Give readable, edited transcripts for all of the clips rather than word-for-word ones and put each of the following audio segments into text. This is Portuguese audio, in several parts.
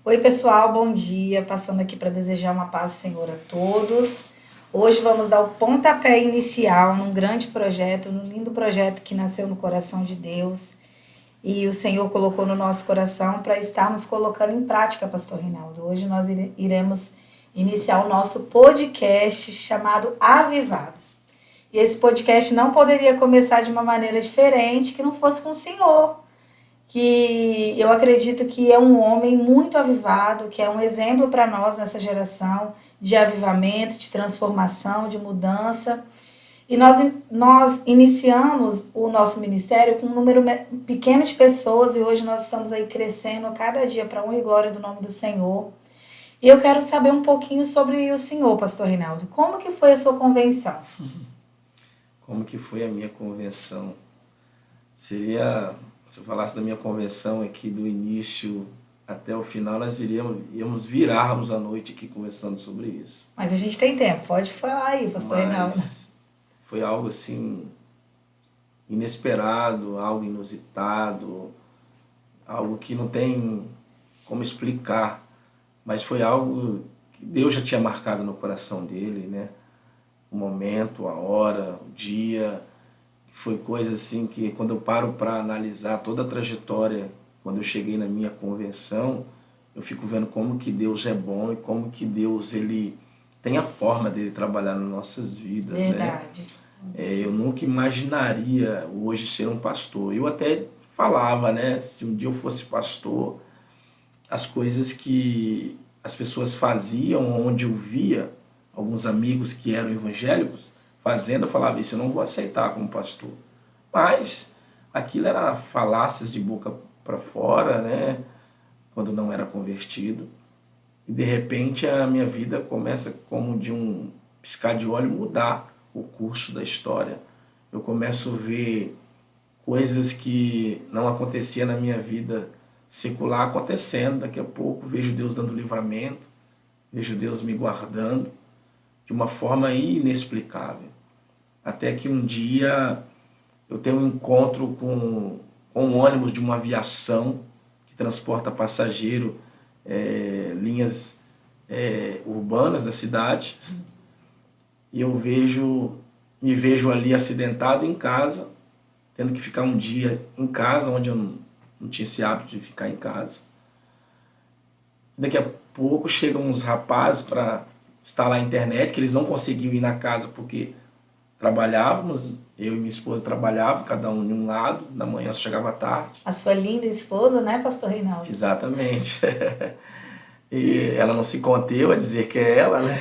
Oi, pessoal, bom dia. Passando aqui para desejar uma paz do Senhor a todos. Hoje vamos dar o pontapé inicial num grande projeto, num lindo projeto que nasceu no coração de Deus e o Senhor colocou no nosso coração para estarmos colocando em prática, Pastor Reinaldo. Hoje nós iremos iniciar o nosso podcast chamado Avivados. E esse podcast não poderia começar de uma maneira diferente que não fosse com o Senhor, que eu acredito que é um homem muito avivado, que é um exemplo para nós nessa geração de avivamento, de transformação, de mudança. E nós iniciamos o nosso ministério com um número pequeno de pessoas e hoje nós estamos aí crescendo a cada dia para a honra e glória do nome do Senhor. E eu quero saber um pouquinho sobre o senhor, Pastor Reinaldo. Como que foi a sua convenção? Como que foi a minha convenção? Seria, se eu falasse da minha convenção aqui do início até o final, nós virarmos a noite aqui conversando sobre isso. Mas a gente tem tempo, pode falar aí, Pastor Reinaldo. Foi algo assim inesperado, algo inusitado, algo que não tem como explicar, mas foi algo que Deus já tinha marcado no coração dele, né? O momento, a hora, o dia, foi coisa assim que quando eu paro para analisar toda a trajetória, quando eu cheguei na minha convenção, eu fico vendo como que Deus é bom e como que Deus ele tem a forma dele trabalhar nas nossas vidas. Verdade. Né? Eu nunca imaginaria hoje ser um pastor. Eu até falava, né, se um dia eu fosse pastor, as coisas que as pessoas faziam onde eu via alguns amigos que eram evangélicos fazendo, eu falava, isso eu não vou aceitar como pastor. Mas aquilo era falácias de boca para fora, né? Quando não era convertido. E de repente a minha vida começa como de um piscar de olho mudar o curso da história. Eu começo a ver coisas que não acontecia na minha vida secular acontecendo. Daqui a pouco vejo Deus dando livramento, vejo Deus me guardando de uma forma inexplicável. Até que um dia eu tenho um encontro com um ônibus de uma aviação que transporta passageiro, linhas urbanas da cidade, e eu me vejo ali acidentado em casa, tendo que ficar um dia em casa, onde eu não tinha esse hábito de ficar em casa. Daqui a pouco chegam uns rapazes para instalar a internet, que eles não conseguiam ir na casa porque trabalhávamos, eu e minha esposa trabalhávamos, cada um de um lado, na manhã só chegava à tarde. A sua linda esposa, né, Pastor Reinaldo? Exatamente. E ela não se conteve a dizer que é ela, né?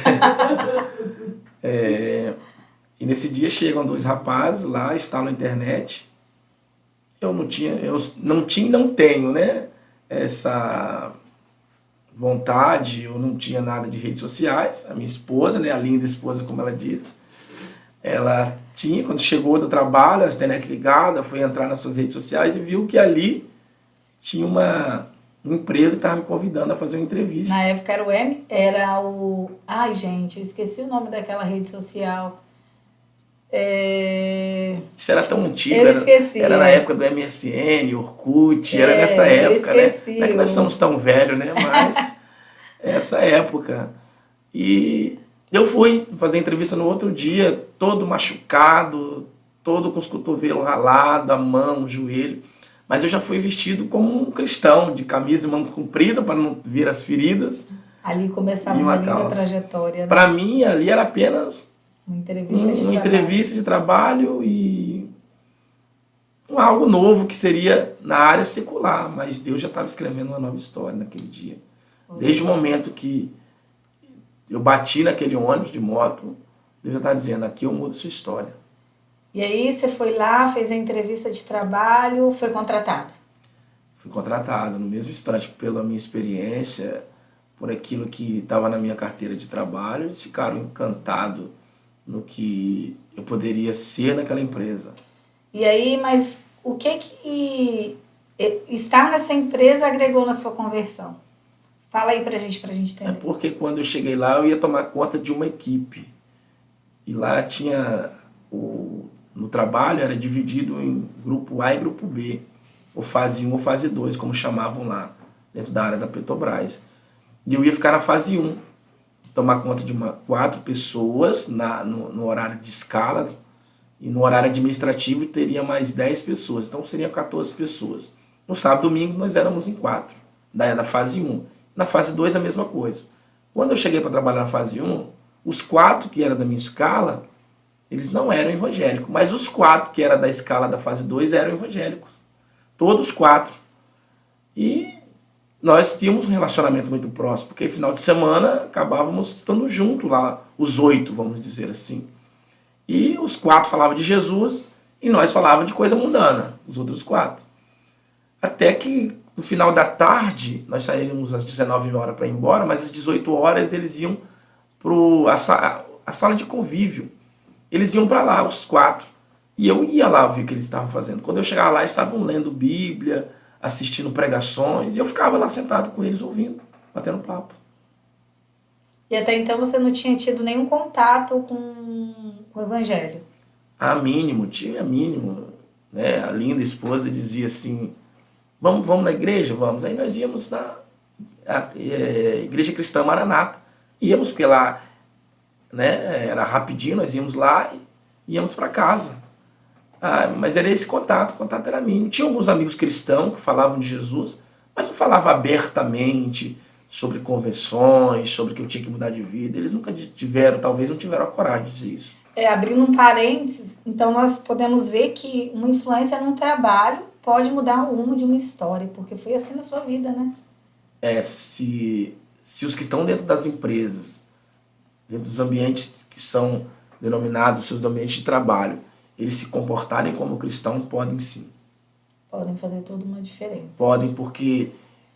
E nesse dia chegam dois rapazes lá, instalam a internet. Eu não tenho, né, essa vontade, eu não tinha nada de redes sociais. A minha esposa, né, a linda esposa, como ela diz, ela tinha, quando chegou do trabalho, a internet ligada, foi entrar nas suas redes sociais e viu que ali tinha uma empresa que estava me convidando a fazer uma entrevista. Na época era o... Ai, gente, eu esqueci o nome daquela rede social. Isso era tão antigo, Eu esqueci. Era na época do MSN, Orkut, era nessa época, eu esqueci, né? Não é que nós somos tão velhos, né? Mas essa época. E eu fui fazer entrevista no outro dia, todo machucado, todo com os cotovelos ralados, a mão, o joelho. Mas eu já fui vestido como um cristão, de camisa e mão comprida, para não ver as feridas. Ali começava uma linda trajetória. Né? Para mim, ali era apenas uma entrevista de trabalho e algo novo que seria na área secular. Mas Deus já estava escrevendo uma nova história naquele dia. Desde o momento que eu bati naquele ônibus de moto, Deus já está dizendo, aqui eu mudo sua história. E aí você foi lá, fez a entrevista de trabalho, foi contratado? Fui contratado no mesmo instante pela minha experiência, por aquilo que estava na minha carteira de trabalho. Eles ficaram encantados no que eu poderia ser naquela empresa. E aí, mas o que estar nessa empresa agregou na sua conversão? Fala aí pra gente entender. É porque quando eu cheguei lá, eu ia tomar conta de uma equipe. E lá tinha no trabalho era dividido em grupo A e grupo B, ou fase 1 ou fase 2, como chamavam lá, dentro da área da Petrobras. E eu ia ficar na fase 1, tomar conta de 4 pessoas no horário de escala, e no horário administrativo teria mais 10 pessoas, então seriam 14 pessoas. No sábado e domingo nós éramos em 4, da fase 1. Na fase 2 a mesma coisa. Quando eu cheguei para trabalhar na fase 1, os 4 que eram da minha escala, eles não eram evangélicos, mas os 4 que eram da escala da fase 2 eram evangélicos. Todos 4. E nós tínhamos um relacionamento muito próximo, porque final de semana acabávamos estando juntos lá, os 8, vamos dizer assim. E os 4 falavam de Jesus e nós falávamos de coisa mundana, os outros 4. Até que no final da tarde, nós saímos às 19 horas para ir embora, mas às 18 horas eles iam para a sala de convívio. Eles iam para lá, os 4. E eu ia lá ver o que eles estavam fazendo. Quando eu chegava lá, eles estavam lendo Bíblia, assistindo pregações, e eu ficava lá sentado com eles ouvindo, batendo papo. E até então você não tinha tido nenhum contato com o evangelho? Mínimo, tinha mínimo. Né? A linda esposa dizia assim, vamos na igreja? Vamos. Aí nós íamos na Igreja Cristã Maranata. Íamos porque lá, né, era rapidinho, nós íamos lá e íamos para casa. Mas era esse contato, o contato era mínimo. Tinha alguns amigos cristãos que falavam de Jesus, mas não falava abertamente sobre conversões, sobre que eu tinha que mudar de vida. Eles nunca tiveram, talvez não tiveram a coragem de dizer isso. Abrindo um parênteses, então nós podemos ver que uma influência num trabalho pode mudar o rumo de uma história, porque foi assim na sua vida, né? Se os que estão dentro das empresas, dentro dos ambientes que são denominados seus ambientes de trabalho, eles se comportarem como cristãos, podem sim. Podem fazer toda uma diferença. Podem, porque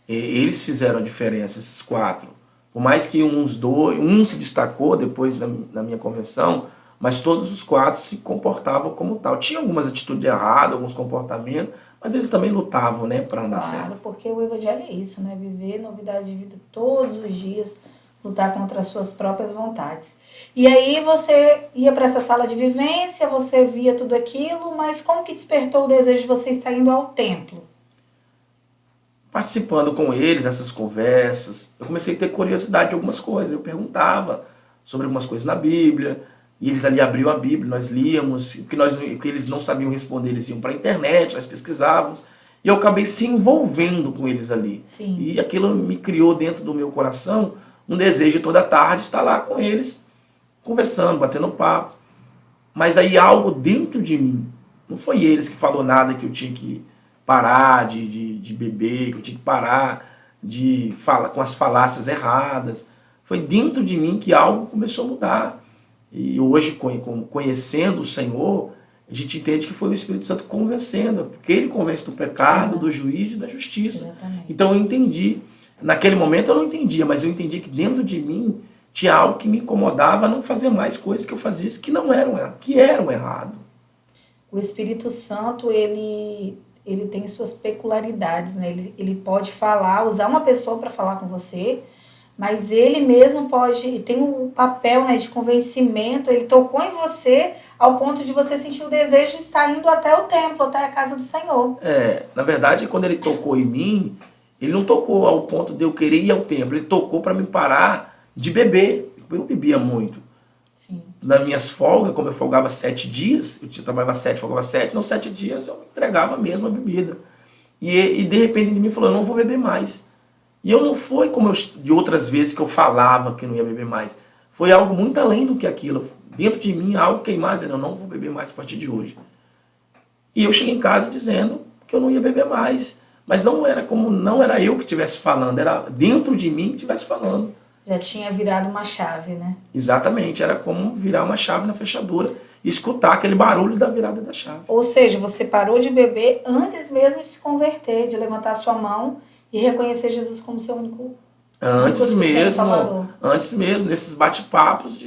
eles fizeram a diferença, esses 4. Por mais que um se destacou depois na minha convenção, mas todos os 4 se comportavam como tal. Tinha algumas atitudes erradas, alguns comportamentos, mas eles também lutavam, né, para andar certo. Claro, porque o evangelho é isso, né? Viver novidade de vida todos os dias, lutar contra as suas próprias vontades. E aí você ia para essa sala de vivência, você via tudo aquilo, mas como que despertou o desejo de você estar indo ao templo? Participando com ele dessas conversas, eu comecei a ter curiosidade de algumas coisas. Eu perguntava sobre algumas coisas na Bíblia, e eles ali abriam a Bíblia, nós líamos, o que eles não sabiam responder, eles iam para a internet, nós pesquisávamos, e eu acabei se envolvendo com eles ali. Sim. E aquilo me criou dentro do meu coração um desejo de toda tarde estar lá com eles, conversando, batendo papo. Mas aí algo dentro de mim, não foi eles que falou nada que eu tinha que parar de beber, que eu tinha que parar de falar com as falácias erradas. Foi dentro de mim que algo começou a mudar. E hoje, conhecendo o Senhor, a gente entende que foi o Espírito Santo convencendo, porque ele convence do pecado, do juízo e da justiça. Exatamente. Então eu entendi. Naquele momento eu não entendia, mas eu entendi que dentro de mim tinha algo que me incomodava a não fazer mais coisas que eu fazia que eram errado. O Espírito Santo, ele tem suas peculiaridades, né? Ele pode falar, usar uma pessoa para falar com você, mas ele mesmo tem um papel, né, de convencimento, ele tocou em você ao ponto de você sentir o desejo de estar indo até o templo, até a casa do Senhor. Na verdade, quando ele tocou em mim, ele não tocou ao ponto de eu querer ir ao templo, ele tocou para me parar de beber. Eu bebia muito. Sim. Nas minhas folgas, como eu folgava 7 dias, eu trabalhava 7, folgava 7, nos 7 dias eu me entregava mesmo a bebida. E de repente ele me falou, eu não vou beber mais. E eu não foi como de outras vezes que eu falava que não ia beber mais. Foi algo muito além do que aquilo. Dentro de mim, algo queimar, dizendo, eu não vou beber mais a partir de hoje. E eu cheguei em casa dizendo que eu não ia beber mais. Mas não era eu que estivesse falando, era dentro de mim que estivesse falando. Já tinha virado uma chave, né? Exatamente, era como virar uma chave na fechadura e escutar aquele barulho da virada da chave. Ou seja, você parou de beber antes mesmo de se converter, de levantar sua mão e reconhecer Jesus como seu único Salvador. Antes mesmo, nesses bate-papos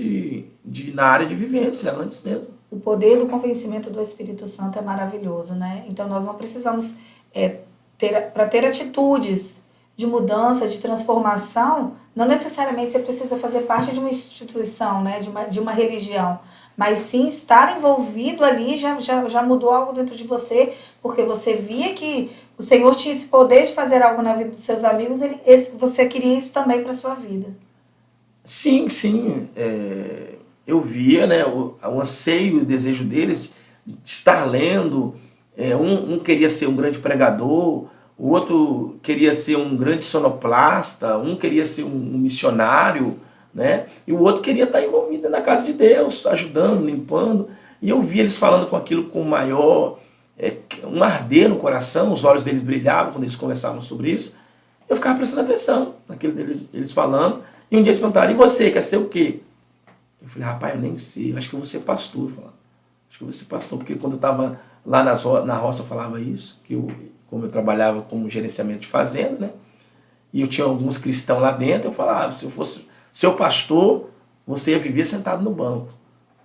na área de vivência, antes mesmo. O poder do convencimento do Espírito Santo é maravilhoso, né? Então nós não precisamos, para ter atitudes de mudança, de transformação, não necessariamente você precisa fazer parte de uma instituição, né, de uma religião, mas sim estar envolvido ali já mudou algo dentro de você, porque você via que o Senhor tinha esse poder de fazer algo na vida dos seus amigos, você queria isso também para a sua vida. Sim, sim. Eu via, né, o anseio e o desejo deles de estar lendo. Um queria ser um grande pregador, o outro queria ser um grande sonoplasta, um queria ser um missionário, né? E o outro queria estar envolvido na casa de Deus, ajudando, limpando. E eu via eles falando com aquilo com maior, um arder no coração, os olhos deles brilhavam quando eles conversavam sobre isso. Eu ficava prestando atenção naquilo eles falando. E um dia eles perguntaram, e você, quer ser o quê? Eu falei, rapaz, eu nem sei, eu acho que eu vou ser pastor. Eu falei, acho que eu vou ser pastor, porque quando eu estava lá na roça eu falava isso, como eu trabalhava como gerenciamento de fazenda, né? E eu tinha alguns cristãos lá dentro, eu falava, se eu fosse seu pastor, você ia viver sentado no banco.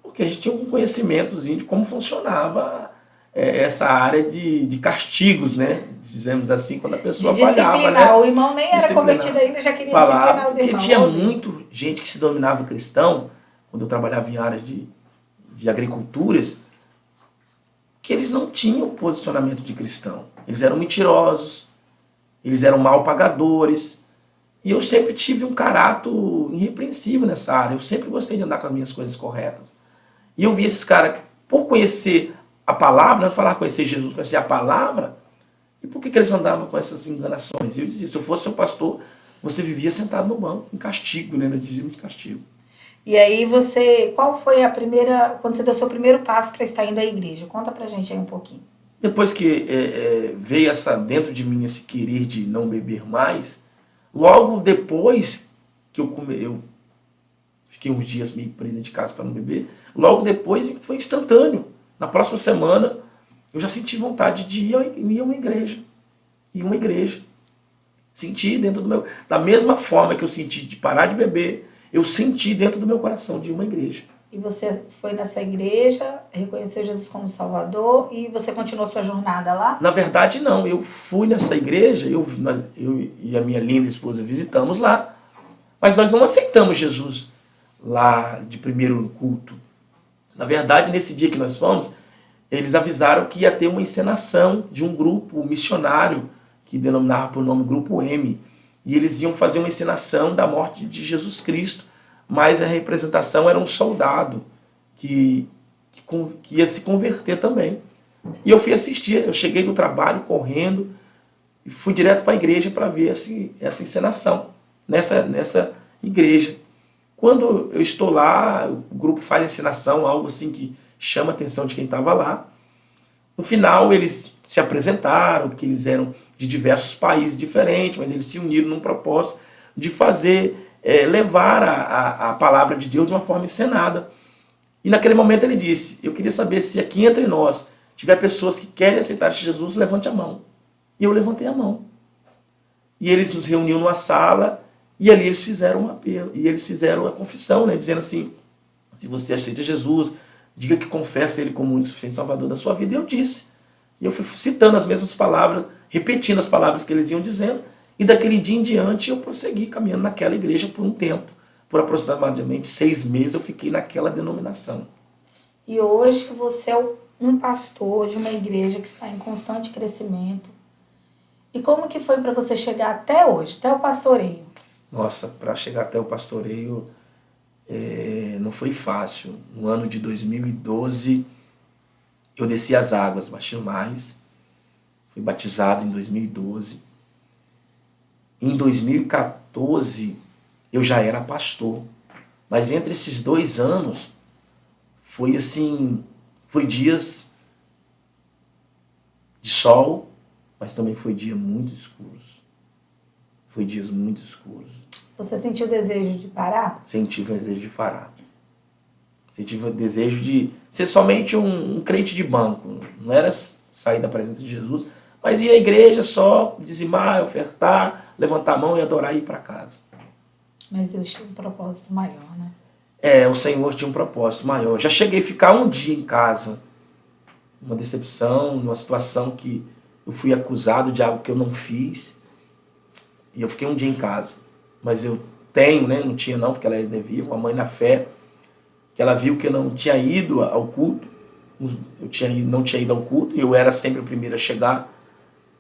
Porque a gente tinha um conhecimentozinho de como funcionava essa área de castigos, né? Dizemos assim, quando a pessoa falhava, né? O irmão nem era convertido ainda, já queria disciplinar os irmãos. Porque tinha muito gente que se dominava cristão, quando eu trabalhava em áreas de agriculturas, que eles não tinham posicionamento de cristão. Eles eram mentirosos, eles eram mal pagadores. E eu sempre tive um caráter irrepreensível nessa área. Eu sempre gostei de andar com as minhas coisas corretas. E eu vi esses caras, por conhecer a palavra, nós falávamos conhecer Jesus, conhecer a palavra, e por que eles andavam com essas enganações? E eu dizia, se eu fosse seu pastor, você vivia sentado no banco, em castigo, né? Nós dizíamos castigo. E aí qual foi quando você deu o seu primeiro passo para estar indo à igreja? Conta pra gente aí um pouquinho. Depois que veio dentro de mim esse querer de não beber mais, logo depois que eu fiquei uns dias meio preso de casa para não beber, logo depois foi instantâneo. Na próxima semana, eu já senti vontade de ir a uma igreja. Ir a uma igreja. Senti dentro da mesma forma que eu senti de parar de beber, eu senti dentro do meu coração de ir a uma igreja. E você foi nessa igreja, reconheceu Jesus como Salvador e você continuou sua jornada lá? Na verdade, não. Eu fui nessa igreja, eu e a minha linda esposa visitamos lá, mas nós não aceitamos Jesus lá de primeiro culto. Na verdade, nesse dia que nós fomos, eles avisaram que ia ter uma encenação de um grupo missionário que denominava por nome Grupo M. E eles iam fazer uma encenação da morte de Jesus Cristo, mas a representação era um soldado que ia se converter também. E eu fui assistir, eu cheguei do trabalho correndo e fui direto para a igreja para ver essa encenação, nessa igreja. Quando eu estou lá, o grupo faz a encenação, algo assim que chama a atenção de quem estava lá. No final, eles se apresentaram, porque eles eram de diversos países diferentes, mas eles se uniram num propósito de levar a palavra de Deus de uma forma encenada. E naquele momento ele disse, eu queria saber se aqui entre nós tiver pessoas que querem aceitar Jesus, levante a mão. E eu levantei a mão. E eles nos reuniram numa sala, e ali eles fizeram um apelo, e eles fizeram a confissão, né, dizendo assim, se você aceita Jesus, diga que confessa Ele como o único suficiente Salvador da sua vida. E eu disse. E eu fui citando as mesmas palavras, repetindo as palavras que eles iam dizendo, e daquele dia em diante eu prossegui caminhando naquela igreja por um tempo. Por aproximadamente 6 meses eu fiquei naquela denominação. E hoje você é um pastor de uma igreja que está em constante crescimento. E como que foi para você chegar até hoje, até o pastoreio? Nossa, para chegar até o pastoreio não foi fácil. No ano de 2012, eu desci as águas, baixei mais, fui batizado em 2012. Em 2014, eu já era pastor. Mas entre esses 2 anos, foi dias de sol, mas também foi dias muito escuros. Foi dias muito escuros. Você sentiu o desejo de parar? Senti o desejo de parar. Senti o desejo de ser somente um crente de banco. Não era sair da presença de Jesus, mas ir à igreja só, dizimar, ofertar, levantar a mão e adorar e ir para casa. Mas Deus tinha um propósito maior, né? O Senhor tinha um propósito maior. Já cheguei a ficar um dia em casa. Uma decepção, numa situação que eu fui acusado de algo que eu não fiz. E eu fiquei um dia em casa. Mas eu tenho, né? Não tinha não, porque ela ainda é viva, uma mãe na fé, que ela viu que eu não tinha ido ao culto, não tinha ido ao culto, e eu era sempre o primeiro a chegar.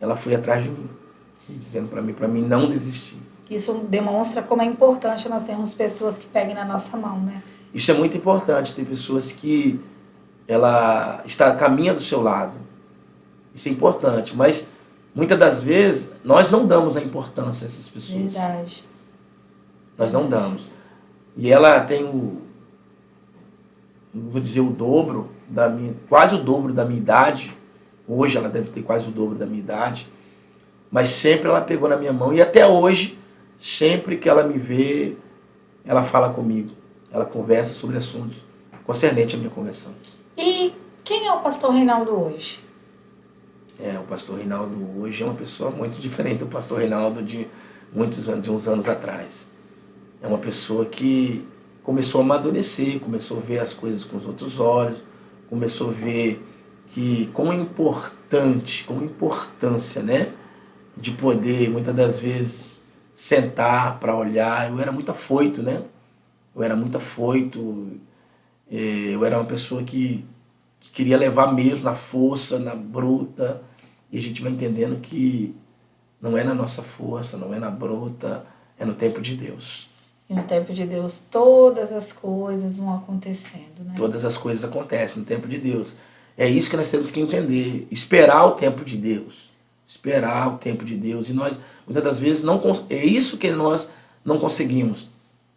Ela foi atrás de mim, dizendo para mim não desistir. Isso demonstra como é importante nós termos pessoas que peguem na nossa mão, né? Isso é muito importante, ter pessoas que ela caminha do seu lado. Isso é importante, mas muitas das vezes nós não damos a importância a essas pessoas. Verdade. Nós não damos. E ela tem vou dizer o dobro quase o dobro da minha idade. Hoje ela deve ter quase o dobro da minha idade. Mas sempre ela pegou na minha mão e até hoje, sempre que ela me vê, ela fala comigo. Ela conversa sobre assuntos concernentes à minha conversão. E quem é o pastor Reinaldo hoje? O pastor Reinaldo hoje é uma pessoa muito diferente do pastor Reinaldo de uns anos atrás. É uma pessoa que começou a amadurecer, começou a ver as coisas com os outros olhos, começou a ver que como é importante, como importância, né, de poder muitas das vezes sentar para olhar. Eu era muito afoito, né? Eu era uma pessoa que queria levar mesmo na força, na bruta, e a gente vai entendendo que não é na nossa força, não é na bruta, é no tempo de Deus. E no tempo de Deus todas as coisas vão acontecendo, né? Todas as coisas acontecem no tempo de Deus. É isso que nós temos que entender, esperar o tempo de Deus. Esperar o tempo de Deus. E nós, muitas das vezes, é isso que nós não conseguimos.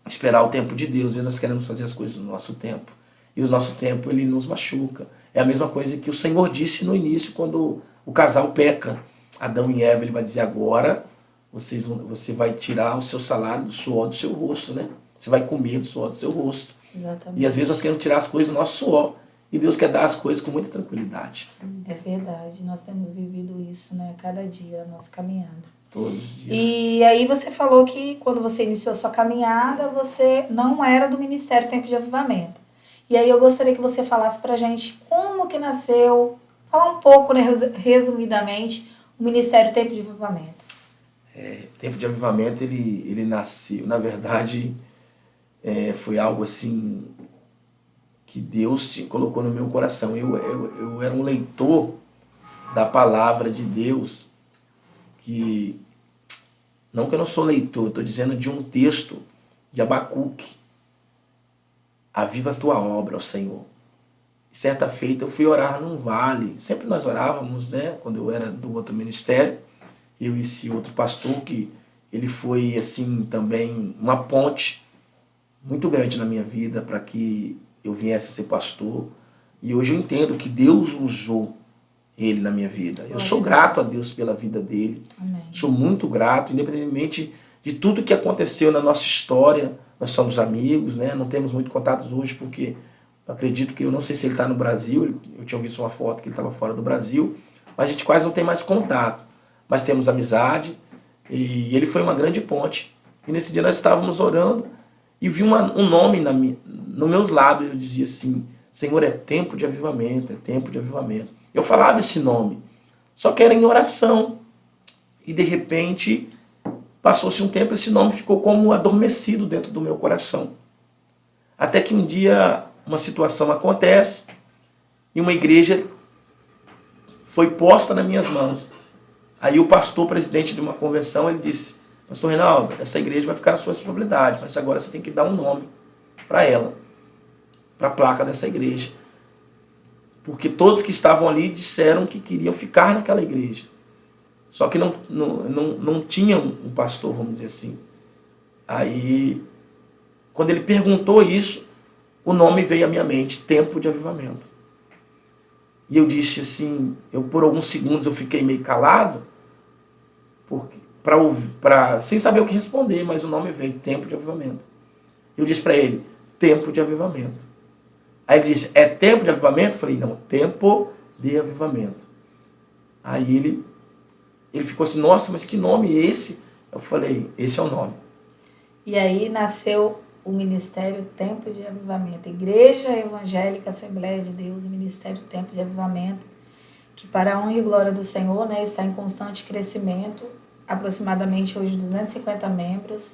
Esperar o tempo de Deus. Às vezes nós queremos fazer as coisas no nosso tempo. E o nosso tempo, ele nos machuca. É a mesma coisa que o Senhor disse no início, quando o casal peca. Adão e Eva, ele vai dizer agora, você vai tirar o seu salário do suor do seu rosto, né? Você vai comer do suor do seu rosto. Exatamente. E às vezes nós queremos tirar as coisas do nosso suor. E Deus quer dar as coisas com muita tranquilidade. É verdade. Nós temos vivido isso, né? Cada dia, a nossa caminhada. Todos os dias. E aí você falou que quando você iniciou a sua caminhada, você não era do Ministério Tempo de Avivamento. E aí eu gostaria que você falasse pra gente como que nasceu, falar um pouco, né, resumidamente, o Ministério Tempo de Avivamento. Tempo de Avivamento, ele nasceu, na verdade, foi algo assim que Deus colocou no meu coração. Eu era um leitor da palavra de Deus, não que eu não sou leitor, estou dizendo de um texto de Abacuque. Aviva a tua obra, ó Senhor. E certa feita eu fui orar num vale. Sempre nós orávamos, né? Quando eu era do outro ministério, eu e esse outro pastor, que ele foi assim também uma ponte muito grande na minha vida para que eu viesse a ser pastor. E hoje eu entendo que Deus usou ele na minha vida. Eu sou grato a Deus pela vida dele. Amém. Sou muito grato, independentemente de tudo que aconteceu na nossa história. Nós somos amigos, né? Não temos muito contatos hoje porque eu acredito que eu não sei se ele está no Brasil. Eu tinha visto uma foto que ele estava fora do Brasil, mas a gente quase não tem mais contato. Mas temos amizade e ele foi uma grande ponte. E nesse dia nós estávamos orando e vi um nome nos meus lábios. Eu dizia assim: Senhor, é tempo de avivamento, é tempo de avivamento. Eu falava esse nome, só que era em oração. E de repente, passou-se um tempo, esse nome ficou como adormecido dentro do meu coração. Até que um dia uma situação acontece e uma igreja foi posta nas minhas mãos. Aí o pastor, presidente de uma convenção, ele disse: Pastor Reinaldo, essa igreja vai ficar na sua responsabilidade, mas agora você tem que dar um nome para ela, para a placa dessa igreja. Porque todos que estavam ali disseram que queriam ficar naquela igreja. Só que não tinha um pastor, vamos dizer assim. Aí, quando ele perguntou isso, o nome veio à minha mente: Tempo de Avivamento. E eu disse assim, por alguns segundos eu fiquei meio calado, sem saber o que responder, mas o nome veio: Tempo de Avivamento. Eu disse para ele: Tempo de Avivamento. Aí ele disse: é tempo de avivamento? Eu falei: não, tempo de avivamento. Aí ele ficou assim: nossa, mas que nome é esse? Eu falei: esse é o nome. E aí nasceu o Ministério Tempo de Avivamento, Igreja Evangélica Assembleia de Deus, Ministério Tempo de Avivamento, que para a honra e glória do Senhor, né, está em constante crescimento. aproximadamente hoje 250 membros,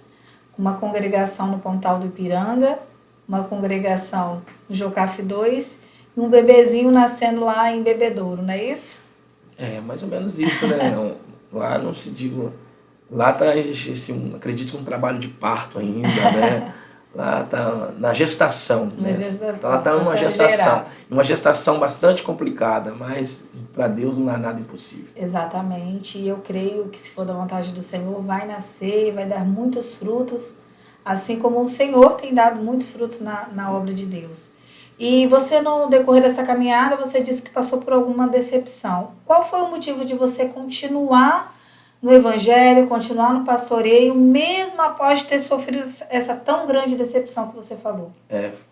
uma congregação no Pontal do Ipiranga, uma congregação no Jocafe 2 e um bebezinho nascendo lá em Bebedouro, não é isso? É, mais ou menos isso, né? Lá não se digo. Lá tá, assim, acredito que um trabalho de parto ainda, né? Lá tá na gestação, Uma né? gestação, Lá tá tá numa sendo gestação. gerado. Uma gestação bastante complicada, mas para Deus não há nada impossível. Exatamente, e eu creio que se for da vontade do Senhor, vai nascer e vai dar muitos frutos, assim como o Senhor tem dado muitos frutos na obra de Deus. E você, no decorrer dessa caminhada, você disse que passou por alguma decepção. Qual foi o motivo de você continuar no Evangelho, continuar no pastoreio, mesmo após ter sofrido essa tão grande decepção que você falou?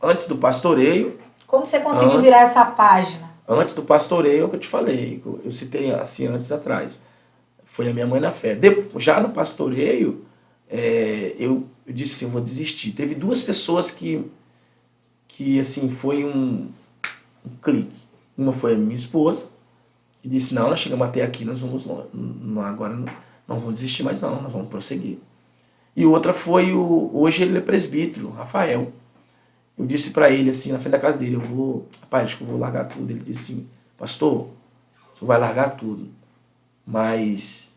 Antes do pastoreio, Como você conseguiu virar essa página? antes do pastoreio, é o que eu te falei, eu citei assim antes atrás. Foi a minha mãe na fé. Já no pastoreio, eu disse assim, eu vou desistir. Teve duas pessoas que assim, foi um clique. Uma foi a minha esposa, que disse, não, nós chegamos até aqui, nós vamos agora não vamos desistir mais não, nós vamos prosseguir. E outra foi hoje ele é presbítero, Rafael. Eu disse para ele assim, na frente da casa dele, rapaz, acho que eu vou largar tudo. Ele disse assim, pastor, você vai largar tudo, mas,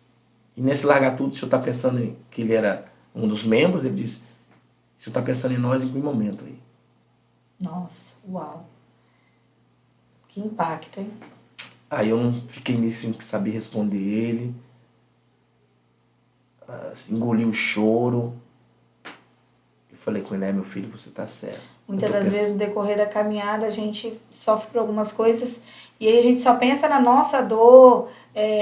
e nesse largar tudo, o senhor está pensando que ele era um dos membros? Ele disse, o senhor está pensando em nós em que momento aí? Nossa, uau. Que impacto, hein? Aí eu não fiquei meio sem saber responder ele, engoli o choro. Eu falei com ele, meu filho, você está certo. Muitas das vezes, no decorrer da caminhada, a gente sofre por algumas coisas e aí a gente só pensa na nossa dor,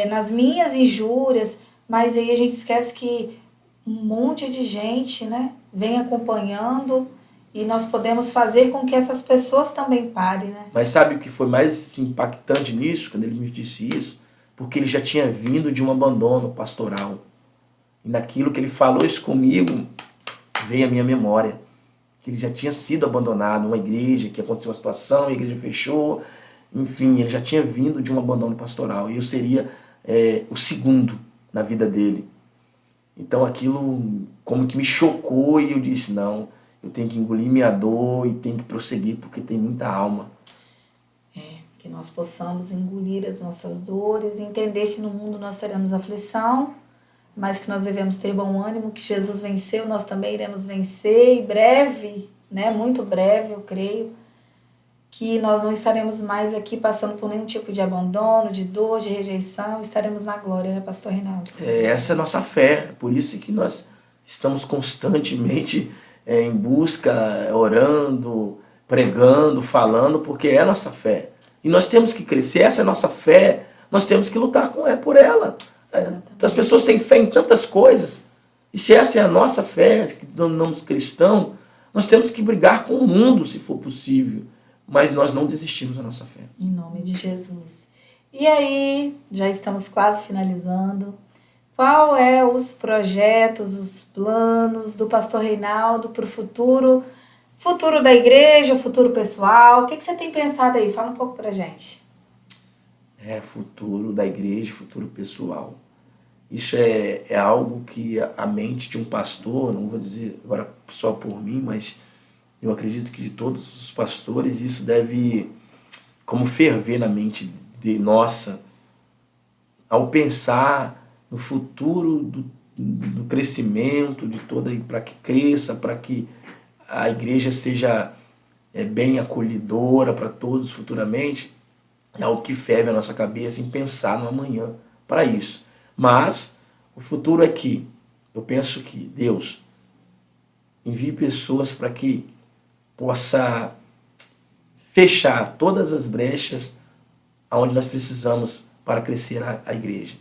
nas minhas injúrias, mas aí a gente esquece que um monte de gente, né, vem acompanhando e nós podemos fazer com que essas pessoas também parem, né? Mas sabe o que foi mais assim, impactante nisso, quando ele me disse isso? Porque ele já tinha vindo de um abandono pastoral. E naquilo que ele falou isso comigo, veio a minha memória. Que ele já tinha sido abandonado, uma igreja, que aconteceu uma situação, a igreja fechou, enfim, ele já tinha vindo de um abandono pastoral, e eu seria o segundo na vida dele. Então aquilo como que me chocou, e eu disse, não, eu tenho que engolir minha dor e tenho que prosseguir, porque tem muita alma. Que nós possamos engolir as nossas dores, entender que no mundo nós teremos aflição, mas que nós devemos ter bom ânimo, que Jesus venceu, nós também iremos vencer, e breve, né, muito breve, eu creio, que nós não estaremos mais aqui passando por nenhum tipo de abandono, de dor, de rejeição, estaremos na glória, né, pastor Reinaldo? Essa é a nossa fé, por isso que nós estamos constantemente em busca, orando, pregando, falando, porque é a nossa fé. E nós temos que crescer, essa é a nossa fé, nós temos que lutar por ela. As pessoas têm fé em tantas coisas. E se essa é a nossa fé, que denominamos cristão, nós temos que brigar com o mundo, se for possível. Mas nós não desistimos da nossa fé. Em nome de Jesus. E aí, já estamos quase finalizando. Qual é os projetos, os planos do pastor Reinaldo para o futuro? Futuro da igreja, futuro pessoal? O que você tem pensado aí? Fala um pouco pra gente. Futuro da igreja, futuro pessoal. Isso é algo que a mente de um pastor, não vou dizer agora só por mim, mas eu acredito que de todos os pastores isso deve como ferver na mente de nossa, ao pensar no futuro do crescimento de toda, para que cresça, para que a igreja seja bem acolhedora para todos futuramente. É o que ferve a nossa cabeça em pensar no amanhã para isso. Mas o futuro é que eu penso que Deus envie pessoas para que possa fechar todas as brechas aonde nós precisamos para crescer a igreja.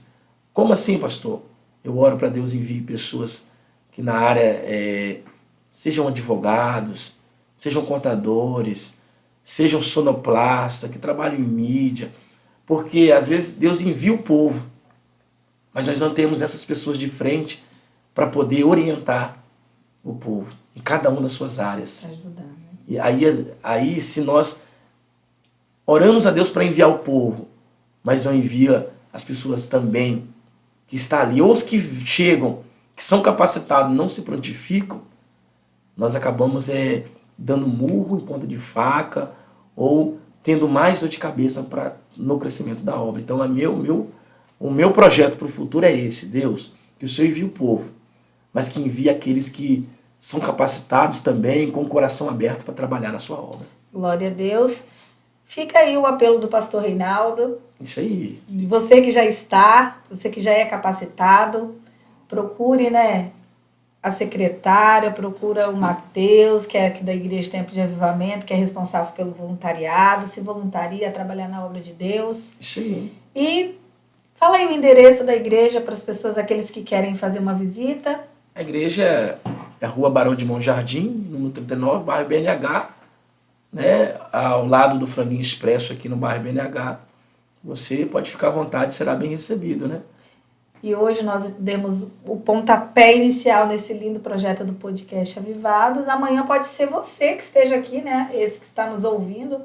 Como assim, pastor? Eu oro para Deus envie pessoas que na área sejam advogados, sejam contadores, sejam sonoplastas, que trabalham em mídia, porque às vezes Deus envia o povo, mas nós não temos essas pessoas de frente para poder orientar o povo em cada uma das suas áreas. Ajudar, né? E aí se nós oramos a Deus para enviar o povo, mas não envia as pessoas também que está ali, ou os que chegam, que são capacitados, não se prontificam, nós acabamos dando murro em ponta de faca ou tendo mais dor de cabeça no crescimento da obra. Então, o meu projeto para o futuro é esse, Deus, que o Senhor envie o povo, mas que envie aqueles que são capacitados também, com o coração aberto para trabalhar na sua obra. Glória a Deus. Fica aí o apelo do pastor Reinaldo. Isso aí. Você que já está, você que já é capacitado, procure, né, a secretária, procura o Mateus, que é aqui da Igreja Tempo de Avivamento, que é responsável pelo voluntariado, se voluntaria a trabalhar na obra de Deus. Isso aí. E fala aí o endereço da igreja para as pessoas, aqueles que querem fazer uma visita. A igreja é a Rua Barão de Monjardim, número 39, bairro BNH, né, ao lado do Franguinho Expresso aqui no bairro BNH. Você pode ficar à vontade, será bem recebido, né? E hoje nós demos o pontapé inicial nesse lindo projeto do podcast Avivados. Amanhã pode ser você que esteja aqui, né? Esse que está nos ouvindo,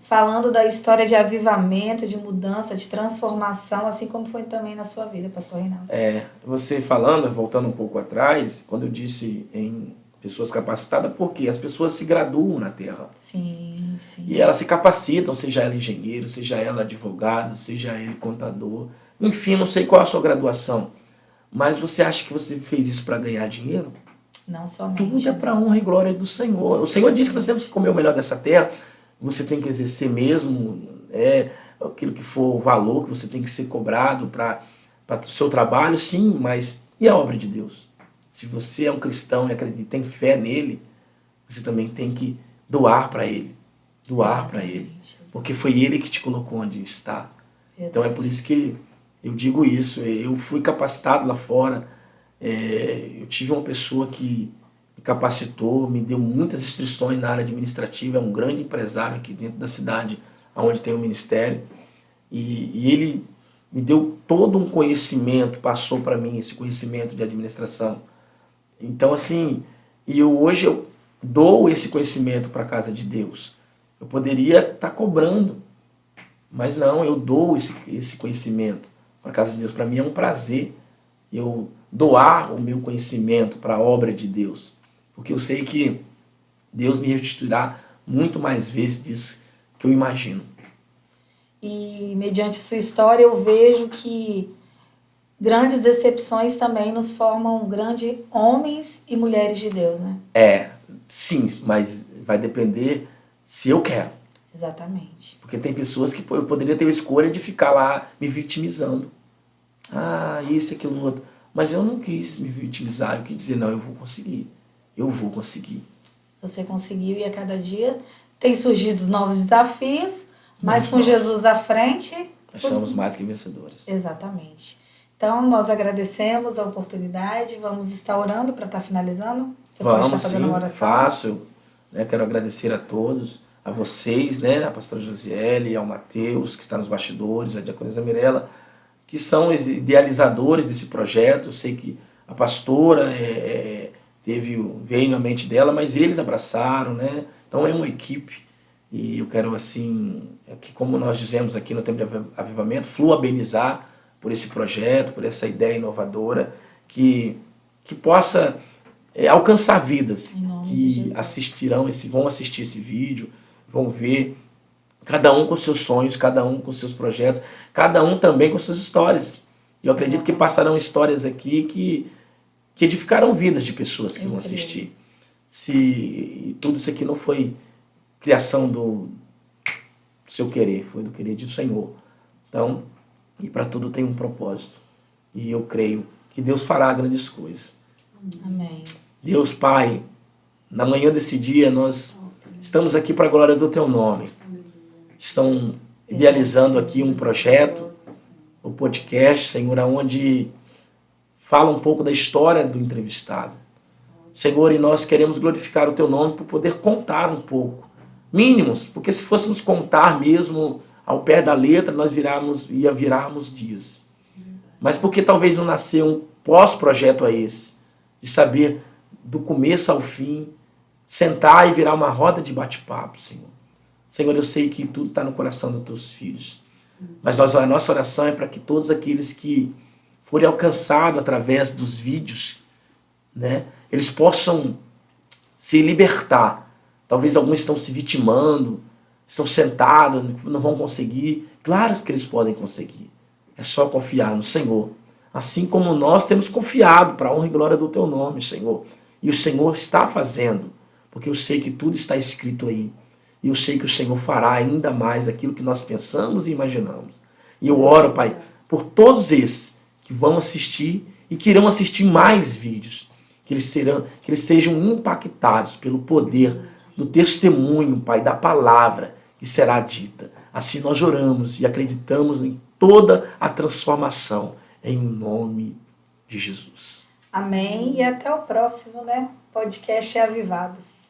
falando da história de avivamento, de mudança, de transformação, assim como foi também na sua vida, pastor Reinaldo. Você falando, voltando um pouco atrás, quando eu disse em pessoas capacitadas, porque as pessoas se graduam na terra. Sim, sim. E elas se capacitam, seja ela engenheiro, seja ela advogado, seja ele contador. Enfim, não sei qual a sua graduação, mas você acha que você fez isso para ganhar dinheiro? Não somente. Tudo é para a honra e glória do Senhor. O Senhor disse que nós temos que comer o melhor dessa terra, você tem que exercer mesmo aquilo que for o valor que você tem que ser cobrado para o seu trabalho, sim, mas e a obra de Deus? Se você é um cristão e acredita, tem fé nele, você também tem que doar para ele. Doar para ele. Porque foi ele que te colocou onde está. Então é por isso que eu digo isso. Eu fui capacitado lá fora. Eu tive uma pessoa que me capacitou, me deu muitas instruções na área administrativa. É um grande empresário aqui dentro da cidade, onde tem o ministério. E ele me deu todo um conhecimento, passou para mim esse conhecimento de administração. Então, assim, hoje eu dou esse conhecimento para a casa de Deus. Eu poderia estar cobrando, mas não, eu dou esse conhecimento para a casa de Deus. Para mim é um prazer eu doar o meu conhecimento para a obra de Deus, porque eu sei que Deus me restituirá muito mais vezes disso que eu imagino. E mediante sua história eu vejo que grandes decepções também nos formam grandes homens e mulheres de Deus, né? Sim, mas vai depender se eu quero. Exatamente. Porque tem pessoas que eu poderia ter a escolha de ficar lá me vitimizando. Isso, aquilo, outro. Mas eu não quis me vitimizar, eu quis dizer, não, eu vou conseguir. Eu vou conseguir. Você conseguiu e a cada dia tem surgido novos desafios, mas com Jesus à frente... Nós somos mais que vencedores. Exatamente. Então, nós agradecemos a oportunidade, vamos estar orando para estar finalizando. Você pode estar fazendo uma oração? Faço. Quero agradecer a todos, a vocês, né, a pastora Josiele, ao Mateus, que está nos bastidores, a diaconisa Mirella, que são os idealizadores desse projeto. Eu sei que a pastora veio na mente dela, mas eles abraçaram, né? Então é uma equipe. E eu quero, assim, que como nós dizemos aqui no Tempo de Avivamento, fluabenizar por esse projeto, por essa ideia inovadora, que possa alcançar vidas que vão assistir esse vídeo, vão ver, cada um com seus sonhos, cada um com seus projetos, cada um também com suas histórias. Eu acredito que passarão histórias aqui que edificarão vidas de pessoas que vão assistir. Se tudo isso aqui não foi criação do seu querer, foi do querer do Senhor. Então, e para tudo tem um propósito. E eu creio que Deus fará grandes coisas. Amém. Deus, Pai, na manhã desse dia nós estamos aqui para a glória do Teu nome. Estão idealizando aqui um projeto, o podcast, Senhor, onde fala um pouco da história do entrevistado. Senhor, e nós queremos glorificar o Teu nome por poder contar um pouco. Mínimos, porque se fôssemos contar mesmo ao pé da letra, nós ia virarmos dias. Mas porque talvez não nasceu um pós-projeto a esse, de saber do começo ao fim, sentar e virar uma roda de bate-papo, Senhor. Senhor, eu sei que tudo está no coração dos Teus filhos. Mas a nossa oração é para que todos aqueles que forem alcançados através dos vídeos, né, eles possam se libertar. Talvez alguns estão se vitimando, estão sentados, não vão conseguir. Claro que eles podem conseguir. É só confiar no Senhor. Assim como nós temos confiado para a honra e glória do Teu nome, Senhor. E o Senhor está fazendo, porque eu sei que tudo está escrito aí. E eu sei que o Senhor fará ainda mais daquilo que nós pensamos e imaginamos. E eu oro, Pai, por todos esses que vão assistir e que irão assistir mais vídeos. Que eles sejam impactados pelo poder do testemunho, Pai, da palavra que será dita. Assim nós oramos e acreditamos em toda a transformação, em nome de Jesus. Amém. E até o próximo, né? Podcast Avivados.